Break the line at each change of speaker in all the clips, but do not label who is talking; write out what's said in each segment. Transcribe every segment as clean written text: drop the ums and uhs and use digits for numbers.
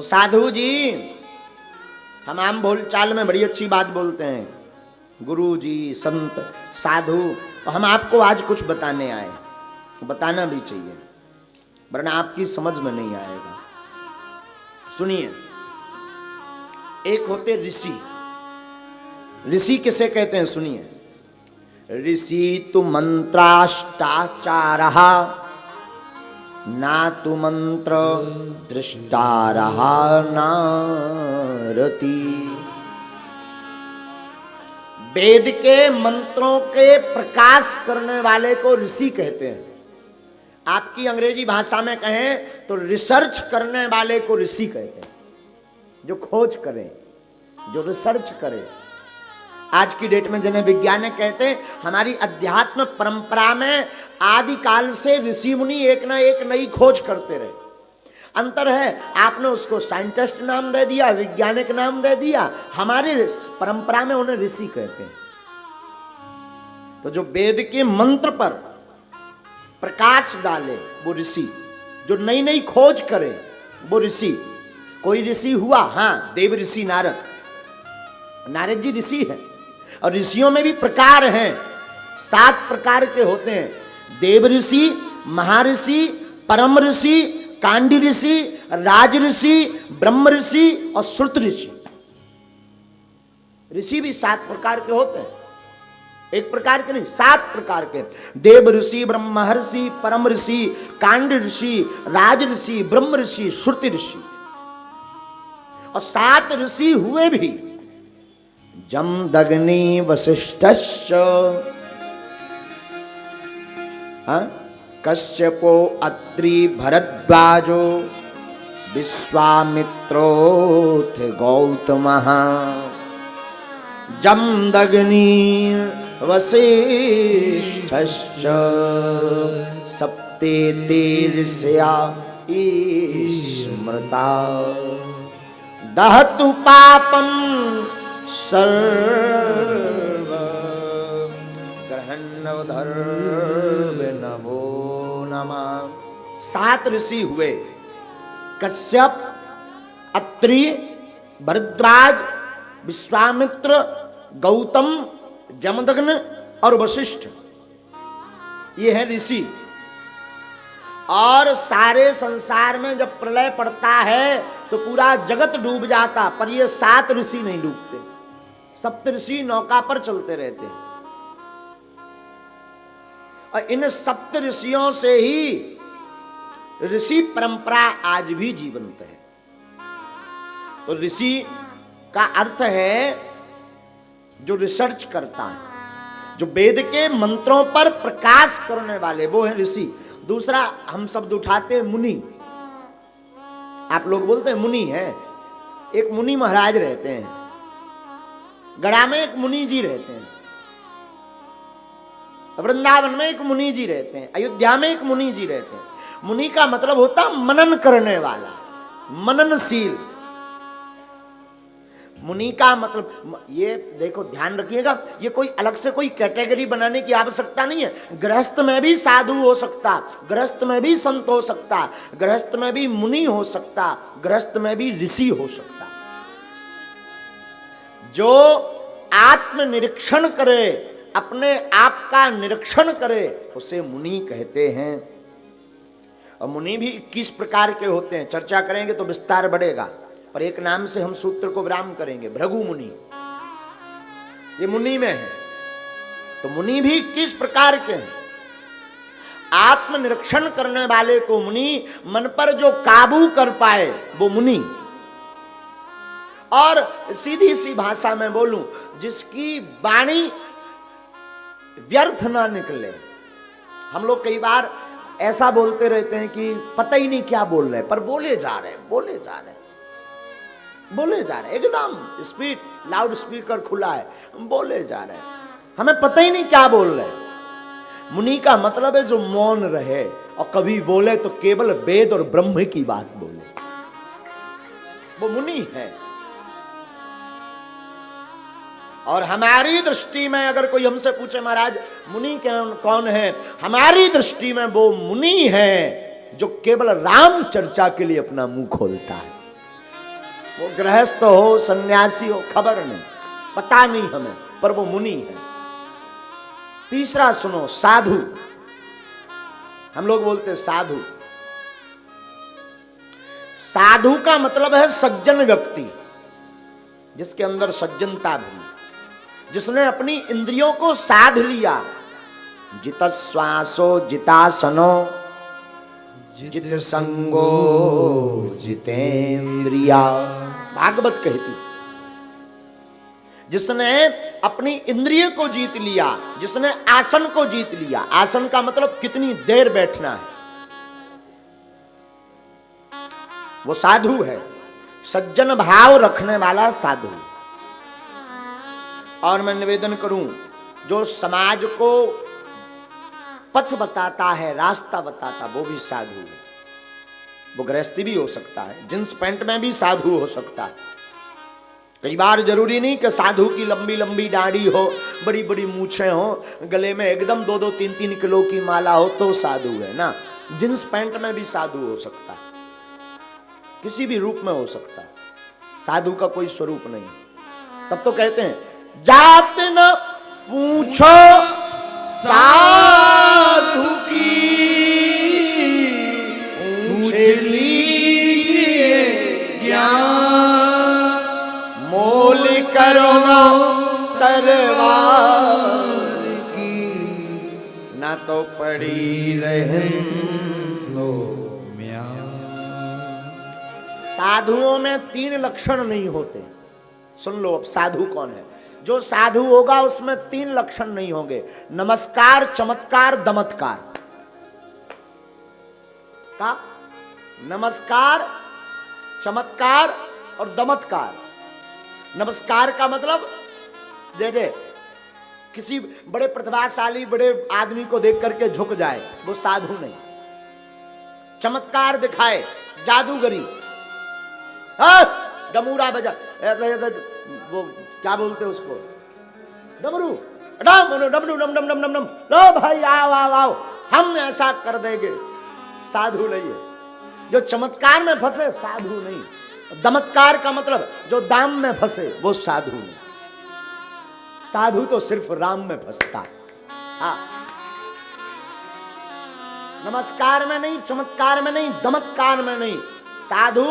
तो साधु जी हम आम बोलचाल में बड़ी अच्छी बात बोलते हैं, गुरु जी, संत, साधु। तो हम आपको आज कुछ बताने आए, बताना भी चाहिए वरना आपकी समझ में नहीं आएगा। सुनिए, एक होते ऋषि। ऋषि किसे कहते हैं? सुनिए, ऋषि तु मंत्राष्टाचारः ना तु मंत्र दृष्टारः नारति। वेद के मंत्रों के प्रकाश करने वाले को ऋषि कहते हैं। आपकी अंग्रेजी भाषा में कहें तो रिसर्च करने वाले को ऋषि कहते हैं, जो खोज करे, जो रिसर्च करे। आज की डेट में जिन्हें वैज्ञानिक कहते हैं, हमारी अध्यात्म परंपरा में आदि काल से ऋषि मुनि एक ना एक नई खोज करते रहे। अंतर है, आपने उसको साइंटिस्ट नाम दे दिया, वैज्ञानिक नाम दे दिया, हमारी परंपरा में उन्हें ऋषि कहते हैं। तो जो वेद के मंत्र पर प्रकाश डाले वो ऋषि, जो नई नई खोज करे वो ऋषि। कोई ऋषि हुआ, हाँ, देव ऋषि नारद। नारद जी ऋषि है, और ऋषियों में भी प्रकार हैं, 7 प्रकार के होते हैं। देव ऋषि, महर्षि, परम ऋषि, कांडी ऋषि, राज ऋषि, ब्रह्म ऋषि और श्रुत ऋषि। ऋषि भी 7 प्रकार के होते हैं, एक प्रकार के नहीं, 7 प्रकार के। देव ऋषि, ब्रह्मर्षि, परम ऋषि, कांड ऋषि, राज ऋषि, ब्रह्म ऋषि, श्रुति ऋषि। और 7 ऋषि हुए भी, जमदग्नि वसिष्ठश्च, कश्यपो अत्रि भरद्वाजो विश्वामित्रोऽथ गौतमः। जमदग्नि वसिष्ठश्च सप्तेते ऋषया स्मृता। दहतु पापं सर्व ग्रहण्वधर्वे नमो नमः। 7 ऋषि हुए, कश्यप, अत्रि, भरद्वाज, विश्वामित्र, गौतम, जमदग्नि और वशिष्ठ। ये है ऋषि। और सारे संसार में जब प्रलय पड़ता है तो पूरा जगत डूब जाता, पर ये 7 ऋषि नहीं डूबते। 7 ऋषि नौका पर चलते रहते हैं। और इन 7 ऋषियों से ही ऋषि परंपरा आज भी जीवंत है। तो ऋषि का अर्थ है जो रिसर्च करता है, जो वेद के मंत्रों पर प्रकाश करने वाले, वो है ऋषि। दूसरा हम शब्द उठाते हैं मुनि। आप लोग बोलते हैं मुनि है। एक मुनि महाराज रहते हैं, गड़ा में एक मुनि जी रहते हैं, वृंदावन में एक मुनि जी रहते हैं, अयोध्या में एक मुनि जी रहते हैं। मुनि का मतलब होता मनन करने वाला, मननशील। मुनि का मतलब, ये देखो ध्यान रखिएगा, ये कोई अलग से कोई कैटेगरी बनाने की आवश्यकता नहीं है। गृहस्थ में भी साधु हो सकता, गृहस्थ में भी संत हो सकता, गृहस्थ में भी मुनि हो सकता, गृहस्थ में भी ऋषि हो सकता। जो आत्मनिरीक्षण करे, अपने आप का निरीक्षण करे, उसे मुनि कहते हैं। और मुनि भी 21 प्रकार के होते हैं। चर्चा करेंगे तो विस्तार बढ़ेगा, पर एक नाम से हम सूत्र को विराम करेंगे, भृगु मुनि। ये मुनि में है। तो मुनि भी 21 प्रकार के हैं। आत्मनिरीक्षण करने वाले को मुनि, मन पर जो काबू कर पाए वो मुनि। और सीधी सी भाषा में बोलूं, जिसकी वाणी व्यर्थ ना निकले। हम लोग कई बार ऐसा बोलते रहते हैं कि पता ही नहीं क्या बोल रहे, पर बोले जा रहे हैं, बोले जा रहे हैं, बोले जा रहे हैं, एकदम स्पीड, लाउड स्पीकर खुला है, बोले जा रहे हैं, हमें पता ही नहीं क्या बोल रहे हैं। मुनि का मतलब है जो मौन रहे और कभी बोले तो केवल वेद और ब्रह्म की बात बोले, वो मुनि है। और हमारी दृष्टि में अगर कोई हमसे पूछे महाराज मुनि कौन है, हमारी दृष्टि में वो मुनि है जो केवल राम चर्चा के लिए अपना मुंह खोलता है। वो गृहस्थ हो सन्यासी हो खबर नहीं, पता नहीं हमें, पर वो मुनि है। तीसरा सुनो, साधु। हम लोग बोलते साधु, साधु का मतलब है सज्जन व्यक्ति, जिसके अंदर सज्जनता भी, जिसने अपनी इंद्रियों को साध लिया। जित श्वासो जितासनो जित संगो जितेंद्रिया, भागवत कहती। जिसने अपनी इंद्रिय को जीत लिया, जिसने आसन को जीत लिया। आसन का मतलब कितनी देर बैठना है, वो साधु है, सज्जन भाव रखने वाला साधु। और मैं निवेदन करूं, जो समाज को पथ बताता है, रास्ता बताता, वो भी साधु है। वो गृहस्थी भी हो सकता है, जींस पैंट में भी साधु हो सकता है। कई बार जरूरी नहीं कि साधु की लंबी लंबी दाढ़ी हो, बड़ी बड़ी मूछें हो, गले में एकदम 2-2, 3-3 किलो की माला हो तो साधु है ना। जींस पैंट में भी साधु हो सकता है, किसी भी रूप में हो सकता है। साधु का कोई स्वरूप नहीं। तब तो कहते हैं जात न पूछो साधु की, पूछ लीजिए ज्ञान, मोल करो न तरवार की, ना तो पड़ी रहे साधुओं में 3 लक्षण नहीं होते। सुन लो अब साधु कौन है। जो साधु होगा उसमें 3 लक्षण नहीं होंगे, नमस्कार, चमत्कार, दमत्कार। का नमस्कार, चमत्कार और दमत्कार। नमस्कार का मतलब जैसे किसी बड़े प्रतिभाशाली बड़े आदमी को देख करके झुक जाए, वो साधु नहीं। चमत्कार दिखाए, जादूगरी, डमूरा बजा, ऐसे ऐसे, वो क्या बोलते उसको, डमरू, डम डम डम डम डम डम, लो भाई आओ आओ आओ, हम ऐसा कर देंगे। साधु नहीं है। जो चमत्कार में फंसे साधु नहीं। दमत्कार का मतलब जो दाम में फंसे वो साधु नहीं। साधु तो सिर्फ राम में फंसता। हाँ, नमस्कार में नहीं, चमत्कार में नहीं, दमत्कार में नहीं। साधु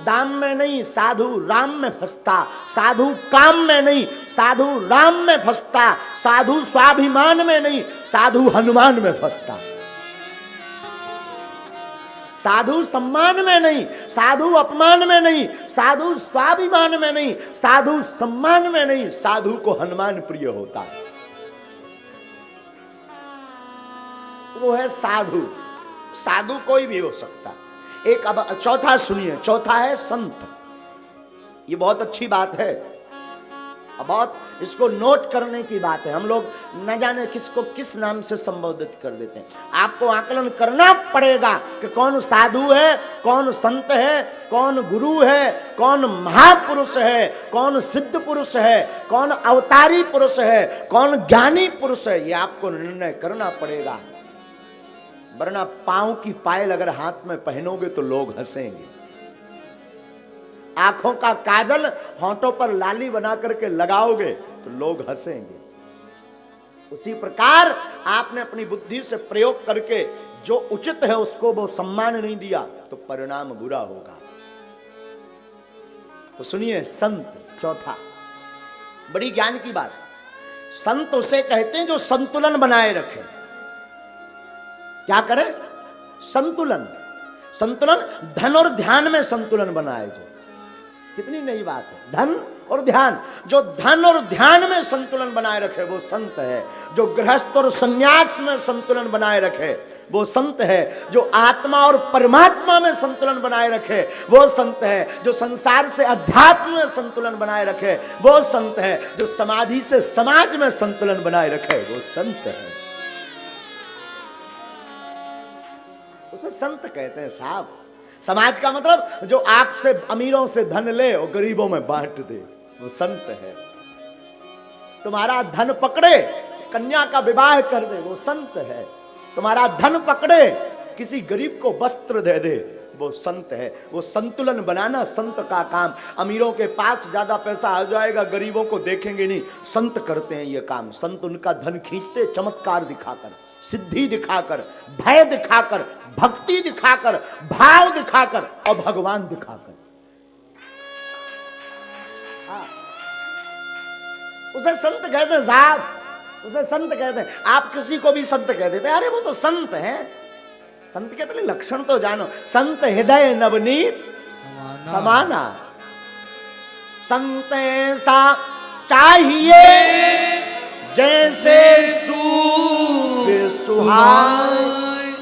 दाम में नहीं, साधु राम में फंसता। साधु काम में नहीं, साधु राम में फंसता। साधु स्वाभिमान में नहीं, साधु हनुमान में फंसता। साधु सम्मान में नहीं, साधु अपमान में नहीं, साधु स्वाभिमान में नहीं, साधु सम्मान में नहीं, साधु को हनुमान प्रिय होता है। वो है साधु। साधु कोई भी हो सकता। एक अब चौथा सुनिए, चौथा है संत। ये बहुत अच्छी बात है, बहुत इसको नोट करने की बात है। हम लोग न जाने किसको किस नाम से संबोधित कर देते हैं। आपको आकलन करना पड़ेगा कि कौन साधु है, कौन संत है, कौन गुरु है, कौन महापुरुष है, कौन सिद्ध पुरुष है, कौन अवतारी पुरुष है, कौन ज्ञानी पुरुष है। ये आपको निर्णय करना पड़ेगा, वरना पांव की पायल अगर हाथ में पहनोगे तो लोग हंसेंगे। आंखों का काजल होंठों पर लाली बना करके लगाओगे तो लोग हंसेंगे। उसी प्रकार आपने अपनी बुद्धि से प्रयोग करके जो उचित है उसको वो सम्मान नहीं दिया तो परिणाम बुरा होगा। तो सुनिए, संत चौथा, बड़ी ज्ञान की बात। संत उसे कहते हैं जो संतुलन बनाए रखे। क्या करे? संतुलन। संतुलन, धन और ध्यान में संतुलन बनाए। जो कितनी नई बात है, धन और ध्यान। जो धन और ध्यान में संतुलन बनाए रखे वो संत है। जो गृहस्थ और संन्यास में संतुलन बनाए रखे वो संत है। जो आत्मा और परमात्मा में संतुलन बनाए रखे वो संत है। जो संसार से अध्यात्म में संतुलन बनाए रखे वो संत है। जो समाधि से समाज में संतुलन बनाए रखे वो संत है। उसे संत कहते हैं साहब। समाज का मतलब जो आपसे अमीरों से धन ले और गरीबों में बांट दे वो संत है। तुम्हारा धन पकड़े कन्या का विवाह कर दे वो संत है। तुम्हारा धन पकड़े किसी गरीब को वस्त्र दे दे वो संत है। वो संतुलन बनाना संत का काम। अमीरों के पास ज्यादा पैसा आ जाएगा, गरीबों को देखेंगे नहीं। संत करते हैं ये काम। संत उनका धन खींचते चमत्कार दिखाकर, सिद्धि दिखाकर, भय दिखाकर, भक्ति दिखाकर, भाव दिखाकर और भगवान दिखाकर। उसे संत कहते हैं साहब, उसे संत कहते हैं। आप किसी को भी संत कह देते हैं, अरे वो तो संत है। संत के पहले लक्षण तो जानो। संत हृदय नवनीत समाना, संत ऐसा चाहिए जैसे सूर्य सुहाए,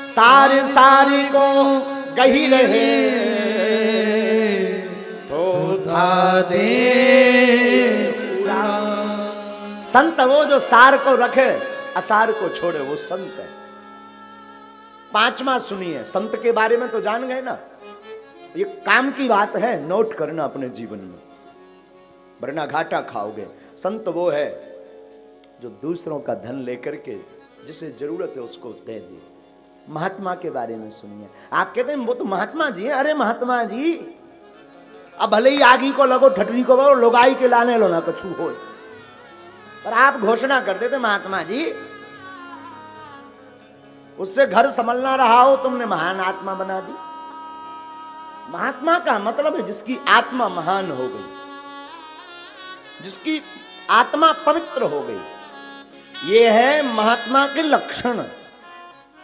सारे सारे को गही रहे तो था दे। संत वो जो सार को रखे, असार को छोड़े, वो संत है। पांचवा सुनिए, संत के बारे में तो जान गए ना। ये काम की बात है, नोट करना अपने जीवन में, वरना घाटा खाओगे। संत वो है जो दूसरों का धन लेकर के जिसे जरूरत है उसको दे दे। महात्मा के बारे में सुनिए। आप कहते हैं वो तो महात्मा जी हैं। अरे महात्मा जी, अब भले ही आगी को लगो, ठटरी को लगो, लोगाई के लाने लो ना कछु हो, पर आप घोषणा कर देते महात्मा जी। उससे घर संभलना रहा हो, तुमने महान आत्मा बना दी। महात्मा का मतलब है जिसकी आत्मा महान हो गई, जिसकी आत्मा पवित्र हो गई। ये है महात्मा के लक्षण।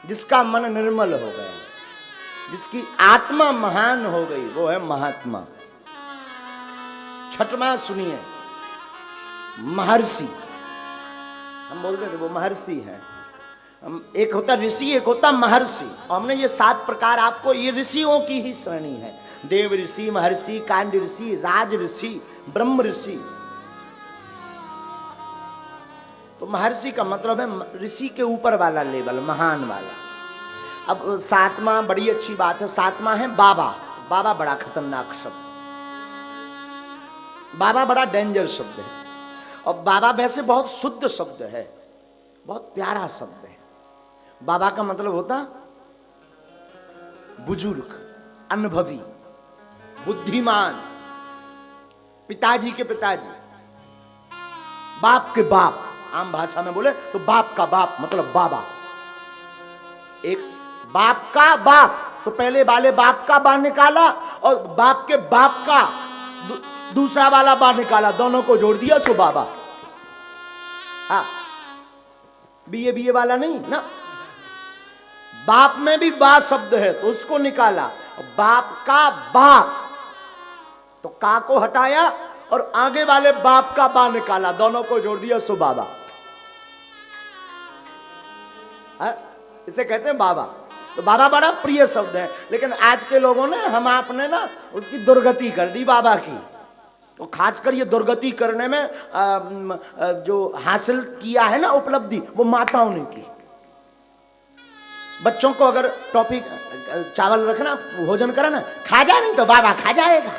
जिसका मन निर्मल हो गया, जिसकी आत्मा महान हो गई, वो है महात्मा। छठवां सुनिए, महर्षि। हम बोलते थे वो महर्षि है। एक होता ऋषि, एक होता महर्षि। और हमने ये 7 प्रकार आपको, ये ऋषियों की ही श्रेणी है। देव ऋषि, महर्षि, कांड ऋषि, राज ऋषि, ब्रह्म ऋषि। तो महर्षि का मतलब है ऋषि के ऊपर वाला लेवल, महान वाला। अब 7वां बड़ी अच्छी बात है। 7वां है बाबा। बाबा बड़ा खतरनाक शब्द, बाबा बड़ा डेंजर शब्द है। और बाबा वैसे बहुत शुद्ध शब्द है, बहुत प्यारा शब्द है। बाबा का मतलब होता बुजुर्ग, अनुभवी, बुद्धिमान, पिताजी के पिताजी, बाप के बाप। आम भाषा में बोले तो बाप का बाप मतलब बाबा। एक बाप का बाप, तो पहले वाले बाप का बा निकाला और बाप के बाप का दूसरा वाला बा निकाला, दोनों को जोड़ दिया, सो बाबा। हाँ, बीए वाला नहीं ना। बाप में भी बा शब्द है तो उसको निकाला। बाप का बाप, तो का को हटाया और आगे वाले बाप का बा निकाला, दोनों को जोड़ दिया, सो बाबा। इसे कहते हैं बाबा। तो बाबा बड़ा प्रिय शब्द है, लेकिन आज के लोगों ने, हम आपने ना उसकी दुर्गति कर दी बाबा की। तो खासकर ये दुर्गति करने में जो हासिल किया है ना उपलब्धि, वो माताओं ने की। बच्चों को अगर टॉपिक चावल रखना, भोजन करा ना, खा जा, नहीं तो बाबा खा जाएगा।